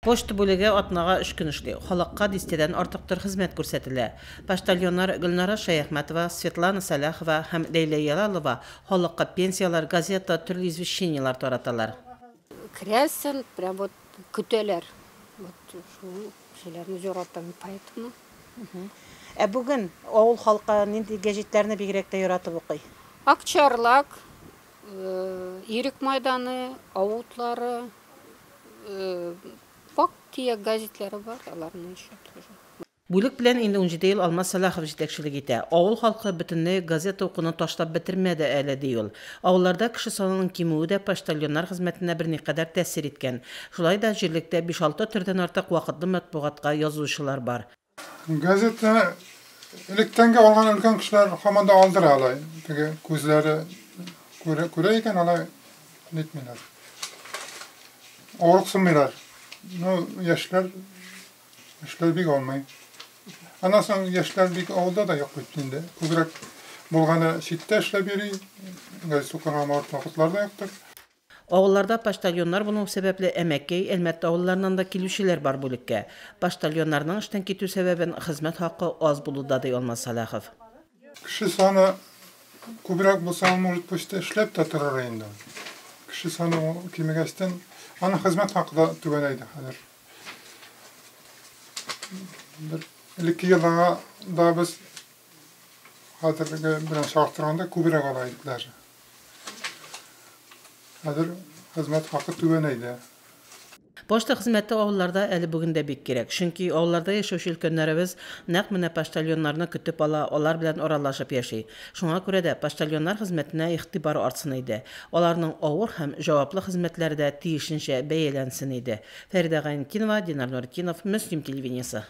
Poçta bölege atnağa 3 gün işli. Halakka disteden artıqtır hizmet görsetilä. Baştalyonlar Gülnara Şayahmatova, Svetlana Salahova hem Leyla Yalalova halakka pensiyalar, gazeta, türlü izvişşeniyalar taratalar. Кіресін, прям вот күтелер. Вот şu şeylerini yoratам, поэтому. Bugün oğul halka nindi gazetlerini bigrekte yaratып okuy. Akçarlak, İrik Maydanı, Avutlары, bak diye gazetleri var, alarını işletiyor. Бүлік білән инде 17 ел Алмаз Салахов жетекшілік ете. Ауыл халқы бүтінне газета оқуны ташлап бітірмеді әлі дейіл. Ауылларда кіші санының кемуі де поштальондар хизметіне бір неқадар тәсір еткен. Шулай да жерлікте 5-6 түрден артық вақытты мәтбуғатқа yazушылар бар. Газета ilktenge olgan ülken kişiler hamanda aldır alay. Peki gözleri göreyken alay netmiler. Oruksınmılar. No yaşlar bir olmayı. Ondan sonra yaşlar bir oldu da yok bütünde. Kubrak bulganı şitte işle biri gazete okunan vakitler da yoktur. Oğullarda poştalyonlar bunun sebeple emekkey, elbette oğullarından da kilüşüler var bölükке. Poştalyonlarının işten ketü sebebin hizmet hakkı az buluda dey olmaz Salahov. Kişi sana kubrak bulsan murit poşta işlep de durur ayında. Kişi sana o kimgesten ana hizmet hakkı da tüveneydi. Bir 2 yılda da biz hatırlığı bilen şarttıranda kubrak olaydıklar. Hazır hizmet hakkı tüveneydi. Poçta hizmeti oğullarda əli bugün de bik gerek. Çünkü oğullarda yaşaşı ülkönlərimiz naq mine poştalyonlarını kütüp ala, onlar bilen oralaşıp yaşay. Şuna göre de poştalyonlar hizmetine ihtibarı artsın idi. Onların ağır hem cevaplı hizmetleri de tiyişince beyelensin idi. Feride Gaynkinova, Dinar Nurkinov, Müslim Televizyası.